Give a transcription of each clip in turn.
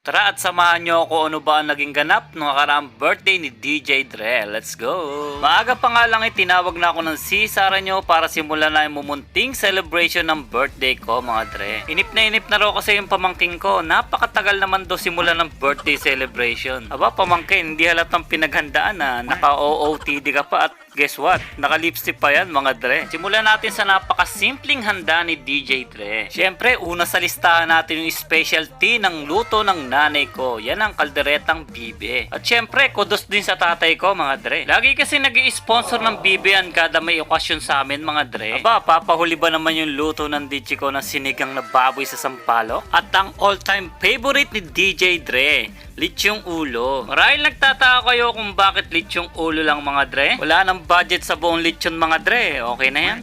Tara at samahan nyo ako ano ba ang naging ganap nung nakaraang birthday ni DJ Dre. Let's go! Maaga pa nga lang tinawag na ako ng si Sara nyo para simulan na yung mumunting celebration ng birthday ko mga Dre. Inip na raw kasi yung pamangking ko. Napakatagal naman daw simulan ng birthday celebration. Aba pamangkin, hindi halatang pinaghandaan na naka-OOTD ka pa at guess what? Naka-lipstick pa yan mga Dre. Simulan natin sa napakasimpleng handa ni DJ Dre. Siyempre, una sa listahan natin yung specialty ng luto ng nanay ko. Yan ang kalderetang bibe. At siyempre, kudos din sa tatay ko mga Dre. Lagi kasi nag-i-sponsor ng bibe yan kada may okasyon sa amin mga Dre. Aba, papahuli ba naman yung luto ng DJ ko na sinigang na baboy sa sampalok? At ang all-time favorite ni DJ Dre, litsyong ulo. Marahil nagtataka kayo kung bakit litsyong ulo lang mga Dre. Wala nang budget sa buong litsyon mga Dre. Okay na yan.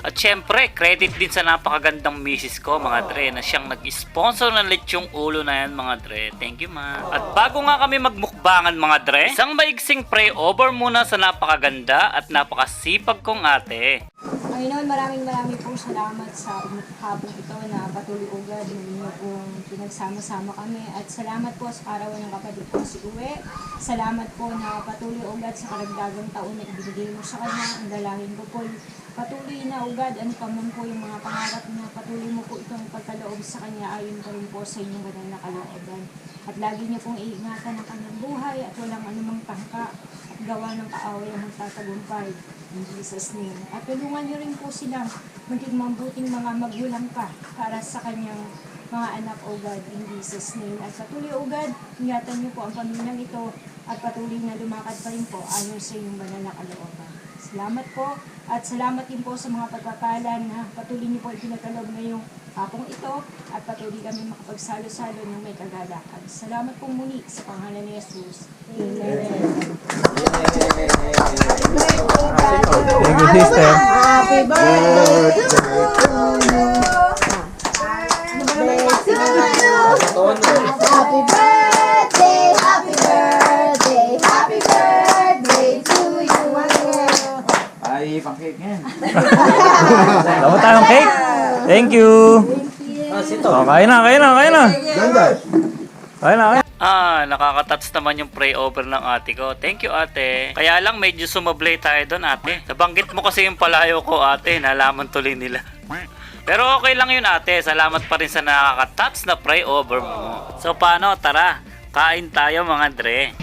At syempre, credit din sa napakagandang misis ko mga Dre na siyang nag-sponsor ng litsyong ulo na yan mga Dre. Thank you ma. At bago nga kami magmukbangan mga Dre, isang maigsing pray over muna sa napakaganda at napakasipag kong ate. Panginoon, maraming pong salamat sa hapong ito na patuloy ugad ninyo pong pinagsama-sama kami at salamat po sa karawan ng kapatid ko si Uwe. Salamat po na patuloy ugad sa karagdagang taon na ibigay mo sa kanya. Ang dalangin ko po patuloy na ugad ano pa man po yung mga pangarap na patuloy mo po itong pagkaloob sa kanya ayon pa rin po sa inyong ganang nakalooban. At lagi niyo pong iingatan ang kanyang buhay at walang anumang tangka at gawa ng kaaway ang magtatagumpay. In Jesus' name. At tulungan niyo rin po silang maging mabuting mga magulang pa para sa kanyang mga anak, O God, in Jesus' name. At patuloy, O God, ingatan niyo po ang pamilyang ito at patuloy na lumakad pa rin po ayon sa inyong banal na kalooban. Salamat po at salamat din po sa mga pagpapala na patuloy niyo po ipinagkaloob ngayong hapong ito at patuloy kami makapagsalo-salo ng may kagalakan. Salamat po muli sa pangalan ni Jesus. Amen. Thank you, sister. Happy birthday to you. Happy birthday, happy birthday, happy birthday to you. Ay, pang-cake yan. Dapat tayong cake. Thank you. Oh, kain na. Nakaka-touch naman yung pray over ng ate ko. Thank you ate. Kaya lang medyo sumablay tayo doon ate. Nabanggit mo kasi yung palayo ko ate. Nalaman tuloy nila. Pero okay lang yun ate. Salamat pa rin sa nakaka-touch na pray over mo. So paano? Tara. Kain tayo mga Dre.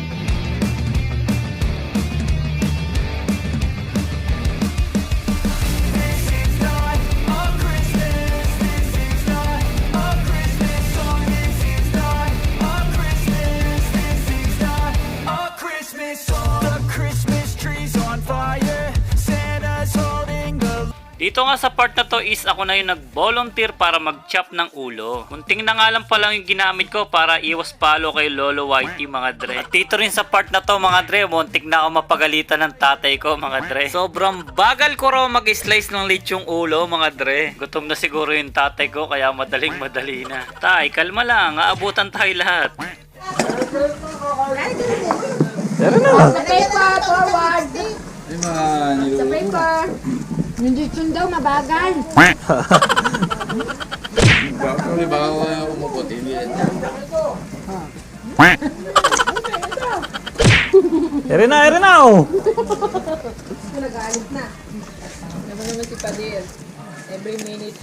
Dito nga sa part na to is ako na yung nag-volunteer para mag-chop ng ulo. Munting na nga lang pala yung ginamit ko para iwas palo kay Lolo Whitey mga Dre. At dito rin sa part na to mga Dre, muntik na ako mapagalitan ng tatay ko mga Dre. Sobrang bagal ko raw mag-slice ng litsyong ulo mga Dre. Gutom na siguro yung tatay ko kaya madali na. Tay, kalma lang, aabutan tayo lahat. Tara na lang. Sa paper, forward. Ay, mga Sa paper. Hindi yun daw, mabagal. Baka umukot. Ere na. Oh. Nagalit na. Naman si Padil. Every minute,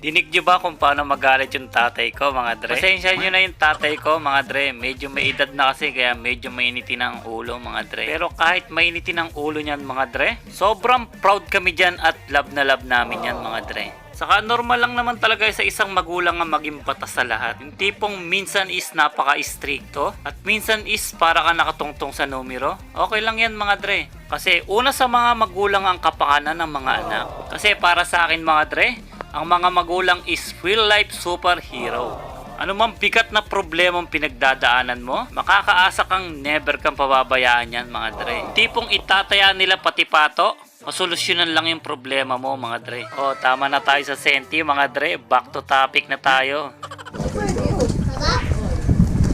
Dinig nyo ba kung paano magalit yung tatay ko mga Dre? Pasensya nyo na yung tatay ko mga Dre. Medyo may edad na kasi kaya medyo mainitin ang ulo mga Dre. Pero kahit mainitin ang ulo niyan mga Dre, sobrang proud kami dyan at love na love namin yan mga Dre. Saka normal lang naman talaga sa isang magulang ang maging batas sa lahat. Yung tipong minsan is napaka-stricto at minsan is para ka nakatungtong sa numero. Okay lang yan mga Dre. Kasi una sa mga magulang ang kapakanan ng mga anak. Kasi para sa akin mga Dre, ang mga magulang is real life superhero. Ano mang bigat na problemang pinagdadaanan mo, makakaasa kang never kang pababayaan yan mga Dre. Tipong itataya nila pati pato, masolusyonan lang yung problema mo mga Dre. O tama na tayo sa senti mga Dre, back to topic na tayo.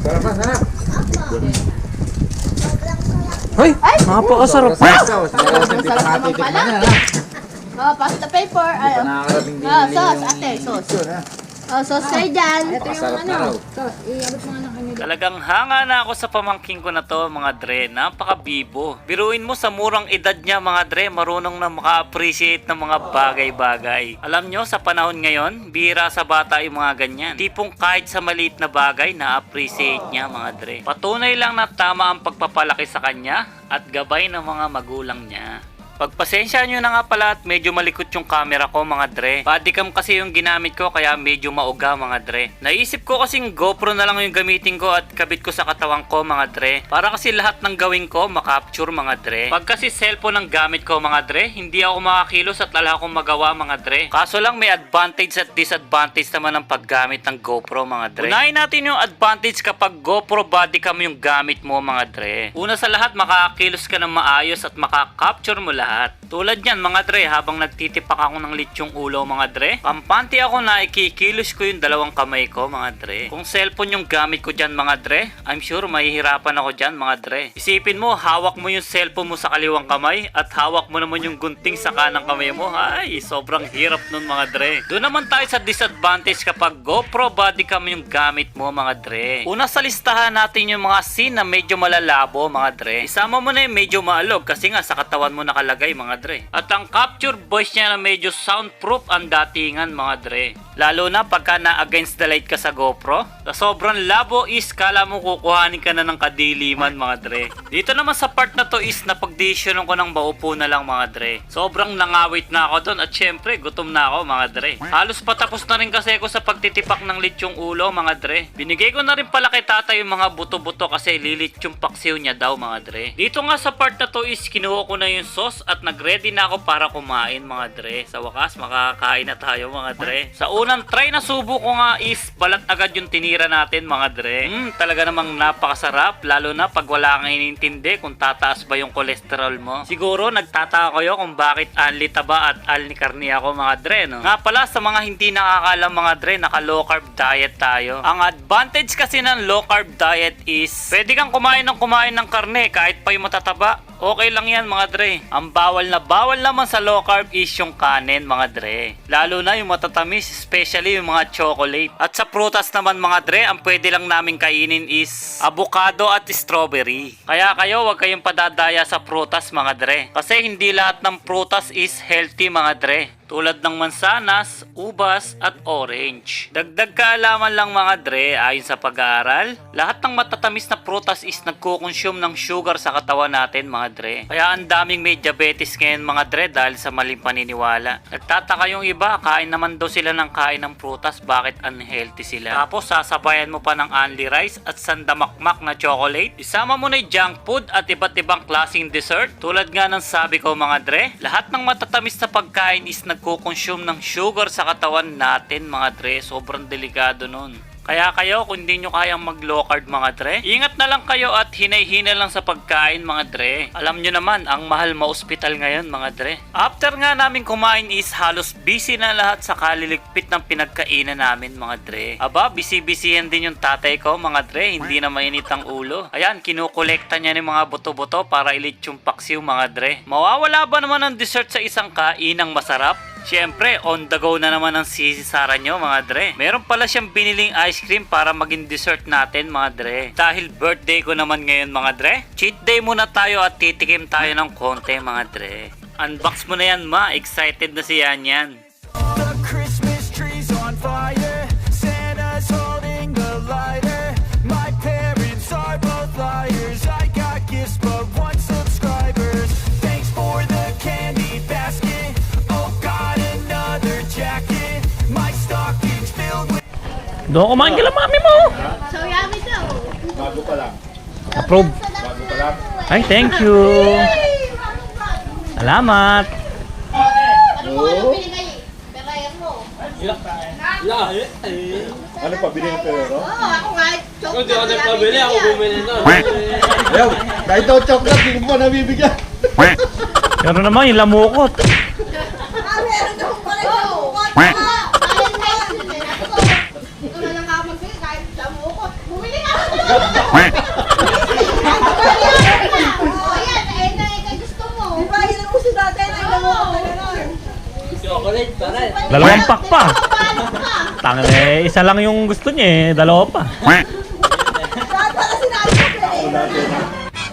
Sarap. Hoy, napakasarap. Masarap naman pala. Oh, pass the paper. Nakakarating din Sauce, ate, sauce. O, sauce kayo dyan. Ito yung Masarap na raw. Sauce, iabot mo nga ng kanya. Talagang hanga na ako sa pamangking ko na to mga dre, napakabibo. Biruin mo sa murang edad niya mga dre, marunong na maka-appreciate ng mga bagay-bagay. Alam nyo, sa panahon ngayon, bihira sa bata yung mga ganyan. Tipong kahit sa maliit na bagay, na-appreciate niya mga dre. Patunay lang na tama ang pagpapalaki sa kanya at gabay ng mga magulang niya. Pagpasensya nyo na nga pala at medyo malikot yung camera ko mga dre. Bodycam kasi yung ginamit ko kaya medyo mauga mga dre. Naisip ko kasing GoPro na lang yung gamitin ko at kabit ko sa katawan ko mga dre. Para kasi lahat ng gawin ko makapture mga dre. Pag kasi cellphone ang gamit ko mga dre, hindi ako makakilos at wala akong magawa mga dre. Kaso lang may advantage at disadvantage naman ang paggamit ng GoPro mga dre. Unahin natin yung advantage kapag GoPro bodycam yung gamit mo mga dre. Una sa lahat makakakilos ka ng maayos at makakapture mo lahat. Tulad yan mga dre, habang nagtitipak ako ng litsyong ulo mga dre, kampante ako na ikikilos ko yung dalawang kamay ko mga dre. Kung cellphone yung gamit ko dyan mga dre, I'm sure mahihirapan ako dyan mga dre. Isipin mo, hawak mo yung cellphone mo sa kaliwang kamay at hawak mo naman yung gunting sa kanang kamay mo. Ay, sobrang hirap nun mga dre. Doon naman tayo sa disadvantage kapag GoPro bodycam yung gamit mo mga dre. Una sa listahan natin yung mga scene na medyo malalabo mga dre. Isama mo na yung medyo maalog kasi nga sa katawan mo nakalagay mga dre. At ang capture voice niya na medyo soundproof ang datingan mga dre. Lalo na pagka na against the light ka sa GoPro. Sa sobrang labo is kala mo kukuhanin ka na ng kadiliman mga dre. Dito naman sa part na to is napagdesisyonan ko ng maupo na lang mga dre. Sobrang nangawit na ako doon at syempre gutom na ako mga dre. Halos patapos na rin kasi ako sa pagtitipak ng litsyong ulo mga dre. Binigay ko na rin pala kay tata yung mga buto-buto kasi lilit yung paksiw niya daw mga dre. Dito nga sa part na to is kinuha ko na yung sauce at nag-ready na ako para kumain mga dre. Sa wakas makakain na tayo mga dre. Sa unang try na subo ko nga is balat agad yung tinira natin mga dre. Talaga namang napakasarap lalo na pag wala kang inintindi kung tataas ba yung cholesterol mo. Siguro nagtataka kayo kung bakit anli taba at alni karni ako mga dre no. Nga pala sa mga hindi nakakalam mga dre, naka low carb diet tayo. Ang advantage kasi ng low carb diet is pwede kang kumain ng karne kahit pa yung matataba. Okay lang yan mga dre. Ang bawal naman sa low carb is yung kanin mga dre. Lalo na yung matatamis, especially yung mga chocolate. At sa prutas naman mga dre, ang pwede lang namin kainin is avocado at strawberry. Kaya kayo wag kayong padadaya sa prutas mga dre. Kasi hindi lahat ng prutas is healthy mga dre. Tulad ng mansanas, ubas at orange. Dagdag kaalaman lang mga dre, ayon sa pag-aaral, lahat ng matatamis na prutas is nagko-consume ng sugar sa katawan natin mga dre. Kaya ang daming may diabetes ngayon mga dre dahil sa maling paniniwala. Nagtataka yung iba, kain naman daw sila ng kain ng prutas, bakit unhealthy sila? Tapos sasabayan mo pa ng only rice at sandamakmak na chocolate. Isama mo na yung junk food at iba't ibang klaseng dessert. Tulad nga ng sabi ko mga dre, lahat ng matatamis na pagkain is nagko-consume ng sugar sa katawan natin mga dre. Sobrang delikado nun. Kaya kayo kung hindi nyo kayang mag low carb mga dre, ingat na lang kayo at hinay-hina lang sa pagkain mga dre. Alam nyo naman ang mahal ma-ospital ngayon mga dre. After nga namin kumain is halos busy na lahat sa kaliligpit ng pinagkainan namin mga dre. Aba, busy-busyhan din yung tatay ko mga dre, hindi na mainit ang ulo. Ayan, kinukolekta niya ng mga buto-buto para ilit yung paksiw mga dre. Mawawala ba naman ang dessert sa isang kainang masarap? Siyempre, on the go na naman ang sisisaran nyo mga dre. Meron pala siyang biniling ice cream para maging dessert natin mga dre. Dahil birthday ko naman ngayon mga dre, cheat day muna tayo at titikim tayo ng konti mga dre. Unbox mo na yan ma, excited na si Yan. The Christmas tree's on fire. Santa's holding the lighter. My parents are both liars. I got gifts but one subscribers. Thanks for the candy basket. Oh, got another jacket. My stocking's filled with. Doon kumain ka lang mami mo! So yummy daw. Bago pa lang. Approve. Bago pa lang. Ay, thank you! Salamat! Ano mo ano binigay? Perayan mo. Ano pa, bili ng perero? Oo, ako nga. Kung di ako nagpabili, ako bumili nun. Ayaw, kahit daw chocolate, hindi mo pa nabibigyan. Pero naman yung lamukot. Meron daw pala yung bukot. Valentine's din eh. Ako, ito na lang ako magbili kahit sa bukot. Bumili ka ako. Ayan, ayun na yung gusto mo. Di ba, yun ang uso dati na yung bukot na gano'n. Chocolate pa rin. Dalawang pack pa. Tangin eh, isa lang yung gusto niya eh, dalawa pa. Lahat pala sinabi ko, Pere.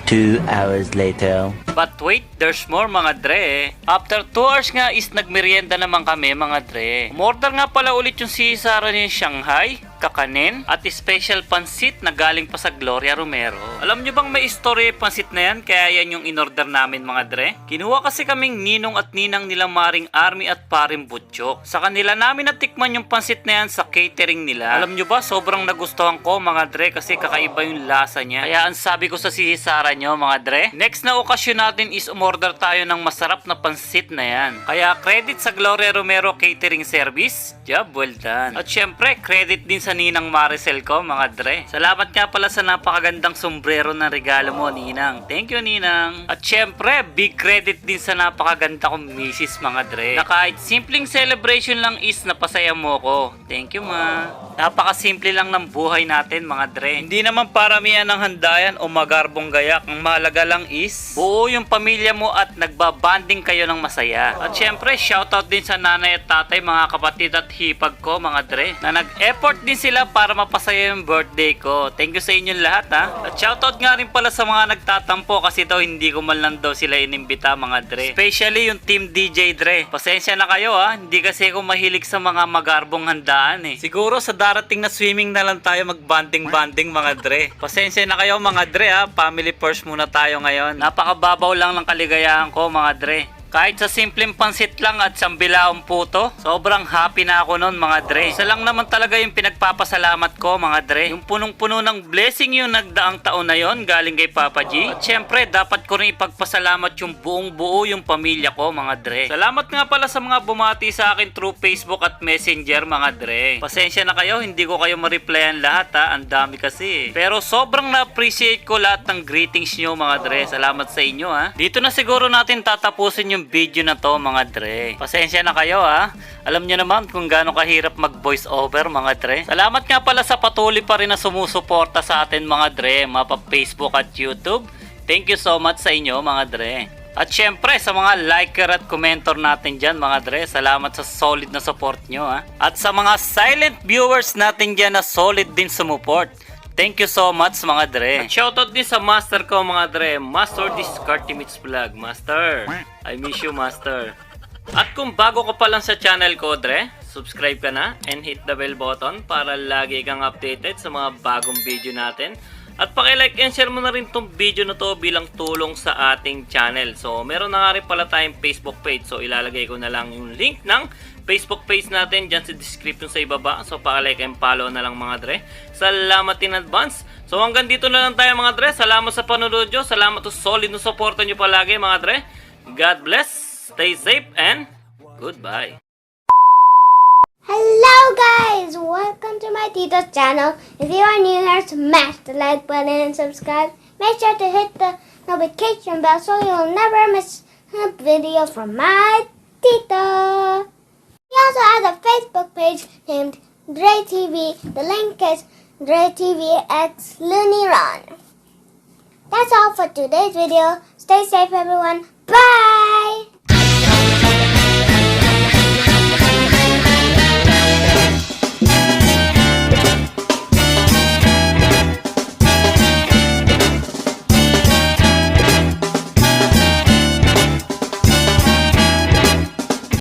2 hours later. But wait, there's more mga dre. After 2 hours nga is nagmerienda naman kami mga dre. Umorder nga pala ulit yung si Sarah ni Shanghai, kakanin, at special pansit na galing pa sa Gloria Romero. Alam nyo bang may story pansit na yan? Kaya yan yung inorder namin mga dre. Kinuha kasi kaming ninong at ninang nilang Maring Army at Paring Butchok. Sa kanila namin natikman yung pansit na yan sa catering nila. Alam nyo ba, sobrang nagustuhan ko mga dre kasi kakaiba yung lasa niya. Kaya ang sabi ko sa si Sarah nyo mga dre, next na okasyon natin is umorder tayo ng masarap na pansit na yan. Kaya credit sa Gloria Romero Catering Service. Job well done. At syempre, credit din sa Ninang Maricel ko mga dre. Salamat nga pala sa napakagandang sombrero na regalo mo Ninang. Thank you Ninang. At syempre, big credit din sa napakaganda kong misis mga dre. Na kahit simpleng celebration lang is napasaya mo ko. Thank you ma. Napakasimple lang ng buhay natin mga dre. Hindi naman paramihan ng handayan o magarbong gayak. Ang mahalaga lang is buo yung pamilya mo at nagbabanding kayo ng masaya. At syempre, shoutout din sa nanay at tatay, mga kapatid at hipag ko mga dre, na nag-effort din sila para mapasaya yung birthday ko. Thank you sa inyong lahat ha. At shoutout nga rin pala sa mga nagtatampo kasi daw hindi ko man lang daw sila inimbita mga dre. Especially yung team DJ Dre. Pasensya na kayo ha, hindi kasi ako mahilig sa mga magarbong handaan eh. Siguro sa darating na swimming na lang tayo magbanding-banding mga dre. Pasensya na kayo mga dre ha, family first muna tayo ngayon. Napakababaw lang ng kaligayahan ko mga dre. Kahit sa simpleng pansit lang at sambilaong puto, sobrang happy na ako noon mga dre. Isa lang naman talaga yung pinagpapasalamat ko mga dre. Yung punong-puno ng blessing yung nagdaang taon na yon galing kay Papa G. At syempre, dapat ko rin ipagpasalamat yung buong buo yung pamilya ko mga dre. Salamat nga pala sa mga bumati sa akin through Facebook at Messenger mga dre. Pasensya na kayo, hindi ko kayo ma-replyan lahat ha. Ang dami kasi. Pero sobrang na-appreciate ko lahat ng greetings nyo mga dre. Salamat sa inyo ha. Dito na siguro natin tatapusin yung video na to mga dre. Pasensya na kayo ha. Alam nyo naman kung gaano kahirap mag voice over mga dre. Salamat nga pala sa patuloy pa rin na sumusuporta sa atin mga dre, mapa Facebook at YouTube. Thank you so much sa inyo mga dre. At syempre sa mga liker at commentor natin dyan mga dre, salamat sa solid na support nyo ha. At sa mga silent viewers natin dyan na solid din sumuport, thank you so much mga dre. At shoutout din sa master ko mga dre, Master Discartimits Vlog. Master, I miss you master. At kung bago ka pa lang sa channel ko dre, subscribe ka na and hit the bell button para lagi kang updated sa mga bagong video natin. At paki-like and share mo na rin tong video na to bilang tulong sa ating channel. So meron na nga rin pala tayong Facebook page. So ilalagay ko na lang yung link ng Facebook page natin dyan sa description sa ibaba. So paki-like and follow na lang mga dre. Salamat in advance. So hanggang dito na lang tayo mga dre. Salamat sa panonood nyo. Salamat sa solid na suporta nyo palagi mga dre. God bless. Stay safe and goodbye. Hello guys! Welcome to my Tito's channel. If you are new here, smash the like button and subscribe. Make sure to hit the notification bell so you'll never miss a video from my Tito. We also have a Facebook page named Dre TV. The link is Dre TV X Looney Ron. That's all for today's video. Stay safe everyone. Bye!